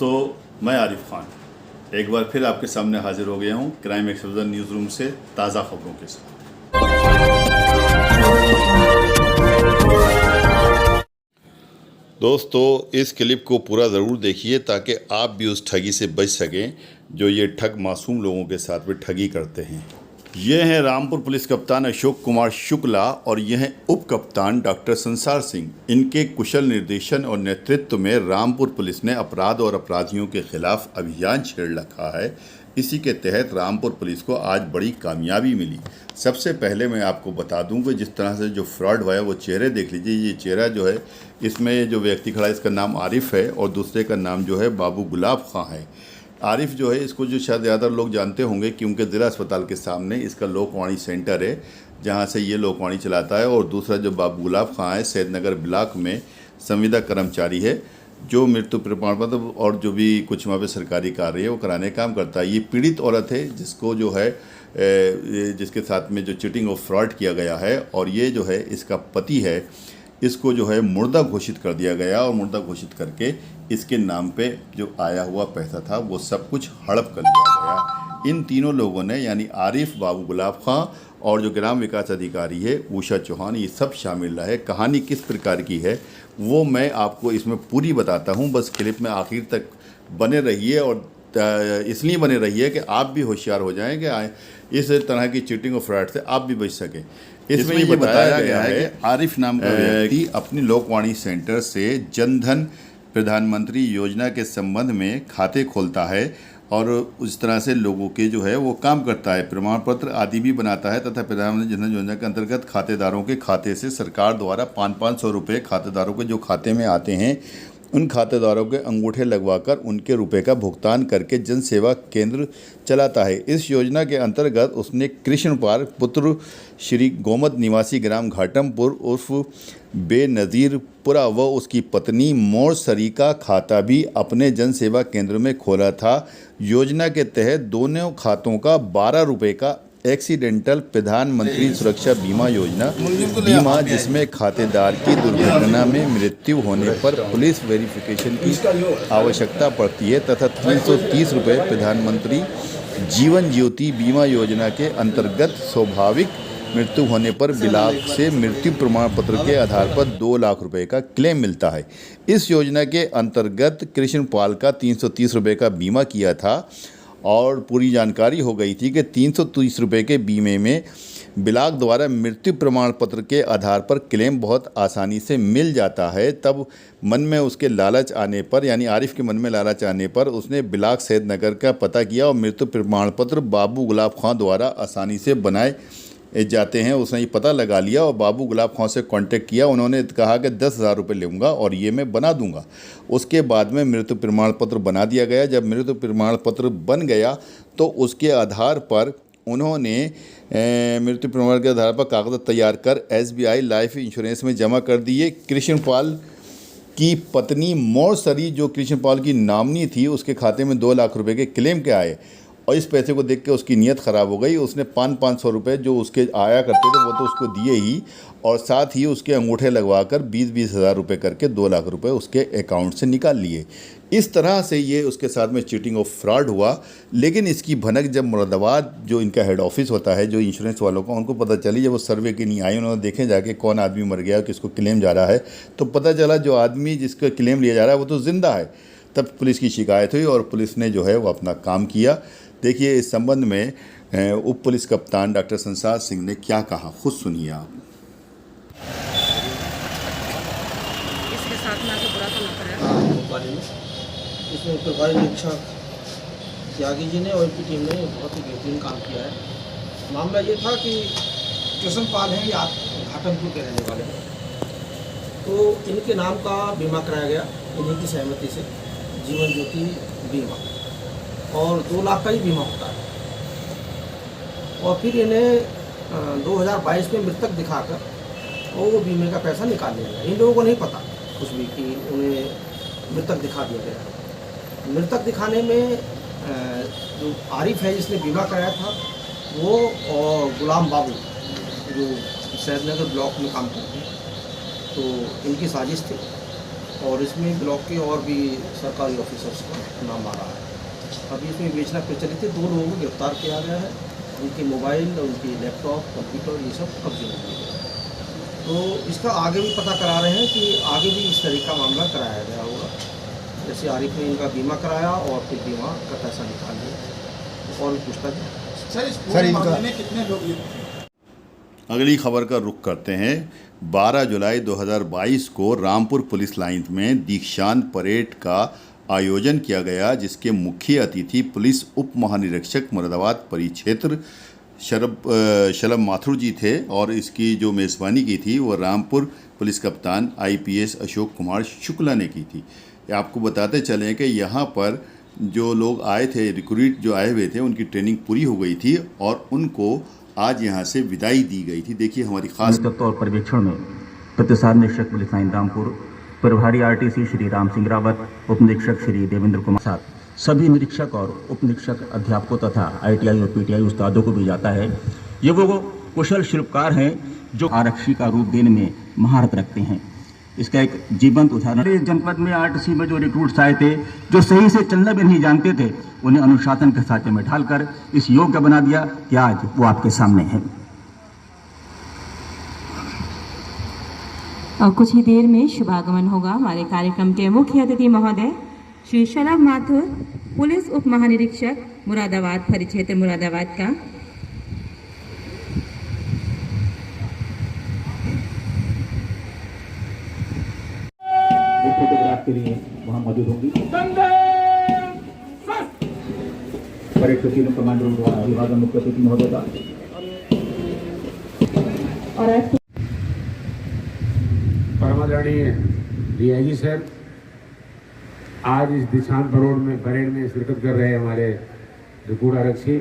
दोस्तों, मैं आरिफ खान एक बार फिर आपके सामने हाजिर हो गया हूं क्राइम एक्सपोजर न्यूज़ रूम से ताज़ा खबरों के साथ। दोस्तों, इस क्लिप को पूरा ज़रूर देखिए ताकि आप भी उस ठगी से बच सकें जो ये ठग मासूम लोगों के साथ में ठगी करते हैं। ये हैं रामपुर पुलिस कप्तान अशोक कुमार शुक्ला और ये हैं उप कप्तान डॉक्टर संसार सिंह। इनके कुशल निर्देशन और नेतृत्व में रामपुर पुलिस ने अपराध और अपराधियों के खिलाफ अभियान छेड़ रखा है। इसी के तहत रामपुर पुलिस को आज बड़ी कामयाबी मिली। सबसे पहले मैं आपको बता दूं कि जिस तरह से जो फ्रॉड हुआ है वो चेहरे देख लीजिए। ये चेहरा जो है, इसमें जो व्यक्ति खड़ा है इसका नाम आरिफ है और दूसरे का नाम जो है बाबू गुलाब खां है। आरिफ जो है, इसको जो शायद ज़्यादा लोग जानते होंगे क्योंकि ज़िला अस्पताल के सामने इसका लोकवाणी सेंटर है जहां से ये लोकवाणी चलाता है। और दूसरा जो बाबू गुलाब खां है, सैदनगर ब्लॉक में संविदा कर्मचारी है जो मृत्यु प्रमाण पत्र और जो भी कुछ वहाँ पे सरकारी कार्य है वो कराने काम करता है। ये पीड़ित औरत है जिसको जो है जिसके साथ में जो चीटिंग और फ्रॉड किया गया है, और ये जो है इसका पति है, इसको जो है मुर्दा घोषित कर दिया गया और मुर्दा घोषित करके इसके नाम पे जो आया हुआ पैसा था वो सब कुछ हड़प कर लिया गया। इन तीनों लोगों ने, यानी आरिफ, बाबू गुलाब खां और जो ग्राम विकास अधिकारी है उषा चौहान, ये सब शामिल रहे। कहानी किस प्रकार की है वो मैं आपको इसमें पूरी बताता हूँ। बस क्लिप में आखिर तक बने रहिए और इसलिए बने रहिए कि आप भी होशियार हो जाएं कि इस तरह की चीटिंग और फ्रॉड से आप भी बच सकें। इसमें ये बताया गया है कि आरिफ नाम का व्यक्ति अपनी लोकवाणी सेंटर से जनधन प्रधानमंत्री योजना के संबंध में खाते खोलता है और उस तरह से लोगों के जो है वो काम करता है, प्रमाण पत्र आदि भी बनाता है तथा प्रधानमंत्री जनधन योजना के अंतर्गत खातेदारों के खाते से सरकार द्वारा 500-500 रुपये खातेदारों के जो खाते में आते हैं उन खातेदारों के अंगूठे लगवाकर उनके रुपए का भुगतान करके जन सेवा केंद्र चलाता है। इस योजना के अंतर्गत उसने कृष्णपाल पुत्र श्री गोमद निवासी ग्राम घाटमपुर उर्फ बेनज़ीरपुरा व उसकी पत्नी मोरसरी का खाता भी अपने जन सेवा केंद्र में खोला था। योजना के तहत दोनों खातों का 12 रुपये का एक्सीडेंटल प्रधानमंत्री सुरक्षा बीमा योजना बीमा, जिसमें खातेदार की दुर्घटना में मृत्यु होने पर पुलिस वेरिफिकेशन की आवश्यकता पड़ती है, तथा 330 रुपये प्रधानमंत्री जीवन ज्योति बीमा योजना के अंतर्गत स्वाभाविक मृत्यु होने पर ब्लॉक से मृत्यु प्रमाण पत्र के आधार पर 2 लाख रुपए का क्लेम मिलता है। इस योजना के अंतर्गत कृष्णपाल का 330 रुपये का बीमा किया था और पूरी जानकारी हो गई थी कि 330 रुपये के बीमे में ब्लॉक द्वारा मृत्यु प्रमाण पत्र के आधार पर क्लेम बहुत आसानी से मिल जाता है। तब मन में उसके लालच आने पर, यानी आरिफ के मन में लालच आने पर उसने ब्लॉक सैदनगर का पता किया और मृत्यु प्रमाण पत्र बाबू गुलाब खां द्वारा आसानी से बनाए जाते हैं उसने ये पता लगा लिया और बाबू गुलाब खां से कांटेक्ट किया। उन्होंने कहा कि 10,000 रुपये लूँगा और ये मैं बना दूंगा। उसके बाद में मृत्यु प्रमाण पत्र बना दिया गया। जब मृत्यु प्रमाण पत्र बन गया तो उसके आधार पर उन्होंने मृत्यु प्रमाण के आधार पर कागज़ तैयार कर SBI लाइफ इंश्योरेंस में जमा कर दिए। कृष्णपाल की पत्नी मोरसरी, जो कृष्णपाल की नामनी थी, उसके खाते में 2 लाख रुपये के क्लेम के आए और इस पैसे को देख के उसकी नीयत ख़राब हो गई। उसने 500-500 रुपये जो उसके आया करते थे वो तो उसको दिए ही, और साथ ही उसके अंगूठे लगवाकर 20-20 हज़ार रुपये करके 2 लाख रुपए उसके अकाउंट से निकाल लिए। इस तरह से ये उसके साथ में चीटिंग और फ्रॉड हुआ। लेकिन इसकी भनक जब मुरादाबाद जो इनका हेड ऑफिस होता है जो इंश्योरेंस वालों का, उनको पता चली, जब वो सर्वे के लिए आए, उन्होंने देखे जाके कौन आदमी मर गया, किसको क्लेम जा रहा है, तो पता चला जो आदमी जिसका क्लेम लिया जा रहा है वो तो ज़िंदा है। तब पुलिस की शिकायत हुई और पुलिस ने जो है वो अपना काम किया। देखिए इस संबंध में उप पुलिस कप्तान डॉक्टर संसार सिंह ने क्या कहा, खुद सुनिए आप। इसके साथ में आके बुरा तो ना करें। इसमें प्रभारी निरीक्षक त्यागी जी ने और इनकी टीम ने बहुत ही बेहतरीन काम किया है। मामला ये था कि कृष्णपाल हैं, या घाटमपुर के रहने वाले हैं, तो इनके नाम का बीमा कराया गया इन्हीं की सहमति से, जीवन ज्योति बीमा, और 2 लाख का ही बीमा होता है। और फिर इन्हें 2022 में मृतक दिखाकर वो बीमे का पैसा निकाल लिया गया। इन लोगों को नहीं पता कुछ भी कि उन्हें मृतक दिखा दिया गया। मृतक दिखाने में जो आरिफ है जिसने बीमा कराया था वो, और गुलाम बाबू जो सैदनगर ब्लॉक में काम करते हैं, तो इनकी साजिश थी। और इसमें ब्लॉक के और भी सरकारी ऑफिसर्स का नाम आ रहा है। अभी इसमें बेचना प्रचलित है। 2 लोगों को गिरफ्तार किया गया है। उनके मोबाइल, उनकी लैपटॉप, कंप्यूटर ये सब कब्जे में लिए गए। तो इसका आगे भी पता करा रहे हैं कि आगे भी इस तरह का मामला कराया गया होगा। जैसे आरिफ ने इनका बीमा कराया और फिर बीमा का पैसा निकाल लिया और भी पूछताछ। सर, इस पूरे मामले में कितने लोग लिप्त थे? अगली खबर का रुख करते हैं। 12 जुलाई 2022 को रामपुर पुलिस लाइन में दीक्षांत परेड का आयोजन किया गया, जिसके मुख्य अतिथि पुलिस उप महानिरीक्षक मुरादाबाद परिक्षेत्र शलभ माथुर जी थे और इसकी जो मेज़बानी की थी वो रामपुर पुलिस कप्तान IPS अशोक कुमार शुक्ला ने की थी। आपको बताते चलें कि यहाँ पर जो लोग आए थे, रिक्रूट जो आए हुए थे, उनकी ट्रेनिंग पूरी हो गई थी और उनको आज यहाँ से विदाई दी गई थी। देखिए हमारी खास नेतृत्व और पर्यवेक्षण में प्रतिसाद निरीक्षक पुलिस लाइन रामपुर, प्रभारी RTC श्री राम सिंह रावत, उप निरीक्षक श्री देवेंद्र कुमार साथ सभी निरीक्षक और उप निरीक्षक अध्यापकों तथा ITI और PTI उस्तादों को भी जाता है। ये वो कुशल शिल्पकार हैं जो आरक्षी का रूप देने में महारत रखते हैं। इसका एक जीवंत उदाहरण जनपद में RTC में जो रिक्रूट्स आए थे, जो सही से चलना भी नहीं जानते थे, उन्हें अनुशासन के साथ में ढालकर इस योग्य बना दिया कि आज वो आपके सामने है। और कुछ ही देर में शुभागमन होगा हमारे कार्यक्रम के मुख्य अतिथि महोदय श्री शलभ माथुर, पुलिस उप महानिरीक्षक मुरादाबाद परिक्षेत्र मुरादाबाद का। फोटोग्राफ के लिए वहां मौजूद होंगी परेड के कमांडर विभाग मुख्य अतिथि महोदय का। और परमादरणीय DIG सर आज इस दीक्षांत परेड में शिरकत कर रहे हमारे रिक्रूट आरक्षी,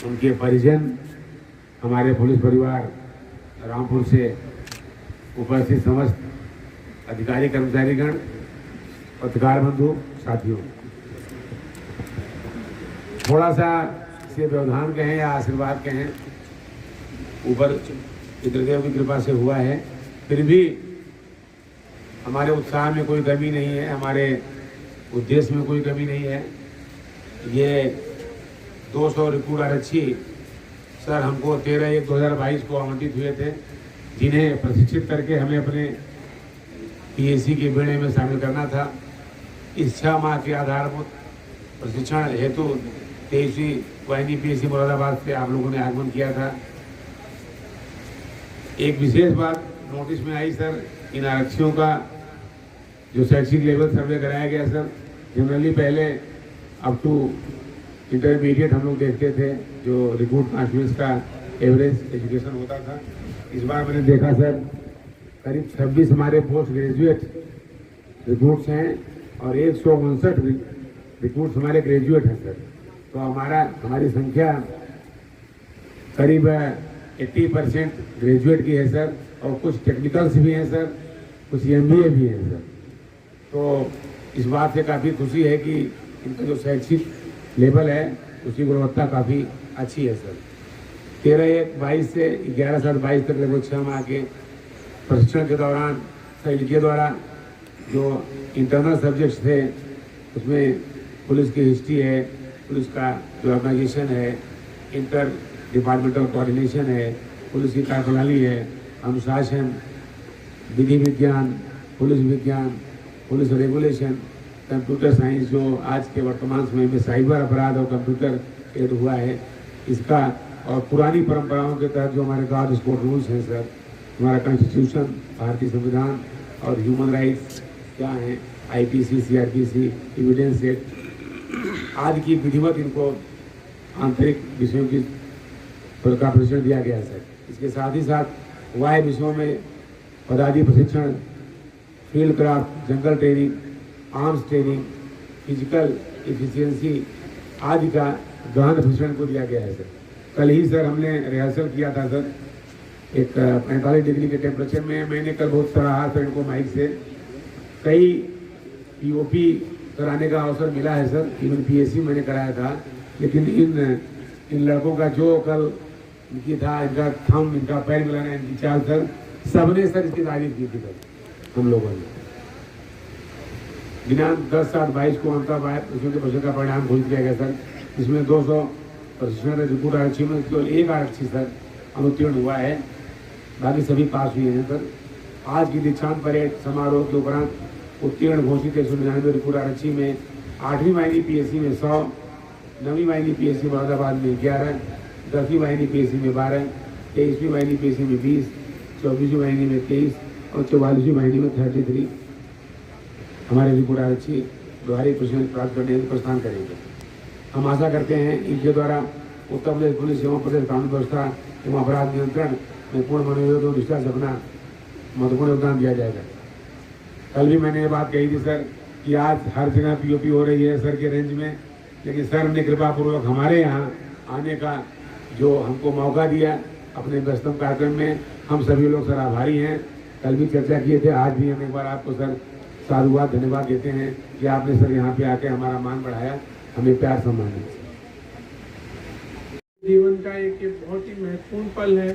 उनके परिजन, हमारे पुलिस परिवार, रामपुर से उपस्थित समस्त अधिकारी कर्मचारीगण, पत्रकार बंधु, साथियों, थोड़ा सा इसे व्यवधान कहें या आशीर्वाद कहें, ऊपर पितृदेव की कृपा से हुआ है। फिर भी हमारे उत्साह में कोई कमी नहीं है, हमारे उद्देश्य में कोई कमी नहीं है। ये 200 रिक्रूट आरक्षी सर हमको 13/1/2022 को आवंटित हुए थे, जिन्हें प्रशिक्षित करके हमें अपने PSC के बेड़े में शामिल करना था। इस 6 माह के आधारभूत प्रशिक्षण हेतु 23वीं वाहिनी PSC मुरादाबाद से आप लोगों ने आगमन किया था। एक विशेष बात नोटिस में आई सर, इन आरक्षियों का जो शैक्षिक लेवल सर्वे कराया गया सर, जनरली पहले अप टू इंटरमीडिएट हम लोग देखते थे, जो रिक्रूट कांस्टेबल्स का एवरेज एजुकेशन होता था। इस बार मैंने देखा सर करीब 26 हमारे पोस्ट ग्रेजुएट रिक्रूट्स हैं और 159 रिक्रूट्स हमारे ग्रेजुएट हैं सर। तो हमारी संख्या करीब 80% ग्रेजुएट की है सर, और कुछ टेक्निकल्स भी हैं सर, कुछ MBA भी हैं सर। तो इस बात से काफ़ी खुशी है कि इनका जो शैक्षिक लेवल है उसकी गुणवत्ता काफ़ी अच्छी है सर। 13/1/22 से 11/7/22 तक लगभग 6 माह के प्रशिक्षण के दौरान सर इनके द्वारा जो इंटरनल सब्जेक्ट्स थे उसमें पुलिस की हिस्ट्री है, पुलिस का जो ऑर्गेनाइजेशन है, इंटर डिपार्टमेंटल कोऑर्डिनेशन है, पुलिस की कार्यप्रणाली है, अनुशासन, विधि विज्ञान, पुलिस विज्ञान, पुलिस रेगुलेशन, कंप्यूटर साइंस, जो आज के वर्तमान समय में साइबर अपराध और कंप्यूटर एड हुआ है, इसका, और पुरानी परंपराओं के तहत जो हमारे गॉड स्पोर्ट रूल्स हैं सर, हमारा कॉन्स्टिट्यूशन, भारतीय संविधान और ह्यूमन राइट्स क्या हैं, IPC, CRPC, एविडेंस एक्ट आदि की विधिवत इनको आंतरिक विषयों की का प्रशिक्षण दिया गया सर। इसके साथ ही साथ वाह्य विषयों में पदाधिकारी प्रशिक्षण, फील्ड क्राफ्ट, जंगल training, arms training, physical efficiency आदि का गहन प्रशिक्षण को दिया गया है सर। कल ही सर हमने रिहर्सल किया था सर, एक 45 डिग्री के टेम्परेचर में। मैंने कल बहुत सराहा सर इनको माइक से। कई POP कराने का अवसर मिला है सर, इवन PSC मैंने कराया था, लेकिन इन लड़कों का जो कल इनकी था, इनका थंब, इनका पैर मिलाना, इनकी चाल सर, सबने सर इसकी तारीफ की थी सर हम लोगों ने। दिनांक 10/7/22 को अंतर्वाहित प्रशिक्षण के प्रश्न का परिणाम घोषित किया गया सर, जिसमें 200 प्रशिक्षण रिपोर्ट आरक्षी में केवल एक आरक्षी सर अनुत्तीर्ण हुआ है, बाकी सभी पास हुए हैं सर। आज की दीक्षांत परेड समारोह के उपरांत उत्तीर्ण घोषित 199 रिपोर्ट आरक्षी में 8वीं वाहिनी पीएससी में 100, 9वीं वाहिनी पीएससी मुरादाबाद में 11, 10वीं वाहिनी पीएससी में 12, 23वीं वाहिनी पीएससी में 20, 24वीं वाहिनी में 23 और 44वीं वाहिनी में 33 हमारे रिपोर्ट आरक्षी व्यवहारिक प्रशिक्षण प्राप्त करने का प्रस्थान करेंगे। हम आशा करते हैं इनके द्वारा उत्तर प्रदेश पुलिस एवं प्रदेश कानून व्यवस्था एवं अपराध नियंत्रण में पूर्ण मनोयोग और निष्ठा से अपना महत्वपूर्ण योगदान दिया जाएगा। कल भी मैंने ये बात कही थी सर कि आज हर जगह पीओपी हो रही है सर के रेंज में, लेकिन सर ने कृपापूर्वक हमारे यहाँ आने का जो हमको मौका दिया अपने व्यस्तम कार्यक्रम में, हम सभी लोग सर आभारी हैं। कल भी चर्चा किए थे, आज भी हम एक बार आपको सर साधुवाद धन्यवाद देते हैं कि आपने सर यहाँ पे आके हमारा मान बढ़ाया, हमें प्यार सम्मान दिया। जीवन का एक बहुत ही महत्वपूर्ण पल है।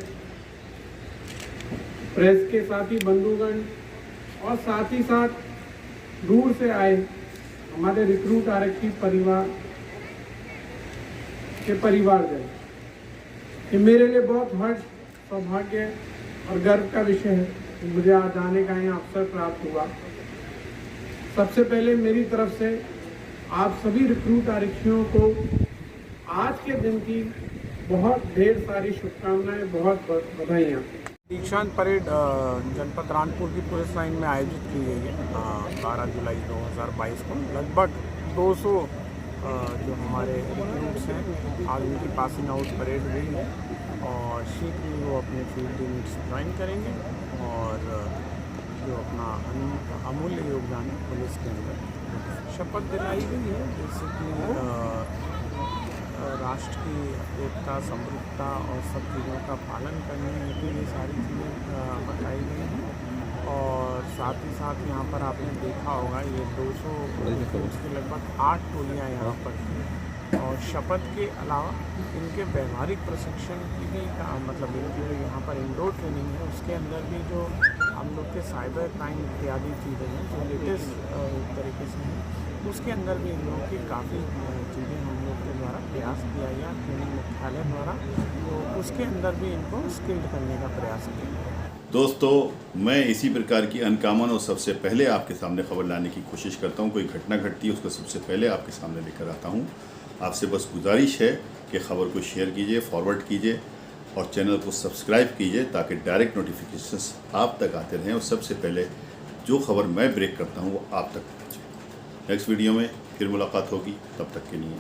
प्रेस के साथी बंधुगण और साथ ही साथ दूर से आए हमारे रिक्रूट आरक्षी परिवार के परिवारजन, ये मेरे लिए बहुत हर्ष, सौभाग्य और गर्व का विषय है कि मुझे आज आने का यहाँ अवसर प्राप्त हुआ। सबसे पहले मेरी तरफ से आप सभी रिक्रूट आरक्षियों को आज के दिन की बहुत ढेर सारी शुभकामनाएं, बहुत बहुत बधाइयाँ। दीक्षांत परेड जनपद रानपुर की पुलिस लाइन में आयोजित की गई है 12 जुलाई 2022 को। लगभग 200 जो हमारे रिक्रूट्स हैं आज उनकी पासिंग आउट परेड हुई है और शीघ्र ही वो अपने फील्ड यूनिट्स ज्वाइन करेंगे और जो अपना अमूल्य योगदान है पुलिस के अंदर शपथ दिलाई गई है, जैसे कि राष्ट्र की एकता, समृद्धता और सब चीज़ों का पालन करने के लिए सारी चीज़ें बताई गई हैं। और साथ ही साथ यहाँ पर आपने देखा होगा ये 200 के लगभग 8 टोलियाँ यहाँ पर थी और शपथ के अलावा इनके व्यवहारिक प्रशिक्षण की भी मतलब इनकी जो यहाँ पर इंडोर ट्रेनिंग है उसके अंदर भी जो हम लोग के साइबर क्राइम इत्यादि चीज़ें हैं जो लेटेस्ट तरीके से हैं उसके अंदर भी इन लोगों की काफ़ी चीज़ें हम लोग के द्वारा प्रयास किया गया ट्रेनिंग मुख्यालय द्वारा, तो उसके अंदर भी इनको स्किल्ड करने का प्रयास किया गया। दोस्तों, मैं इसी प्रकार की अनकॉमन और सबसे पहले आपके सामने खबर लाने की कोशिश करता हूं। कोई घटना घटती है उसको सबसे पहले आपके सामने लेकर आता हूं। आपसे बस गुजारिश है कि खबर को शेयर कीजिए, फॉरवर्ड कीजिए और चैनल को सब्सक्राइब कीजिए ताकि डायरेक्ट नोटिफिकेशंस आप तक आते रहें और सबसे पहले जो खबर मैं ब्रेक करता हूं वो आप तक पहुँचे। नेक्स्ट वीडियो में फिर मुलाकात होगी, तब तक के लिए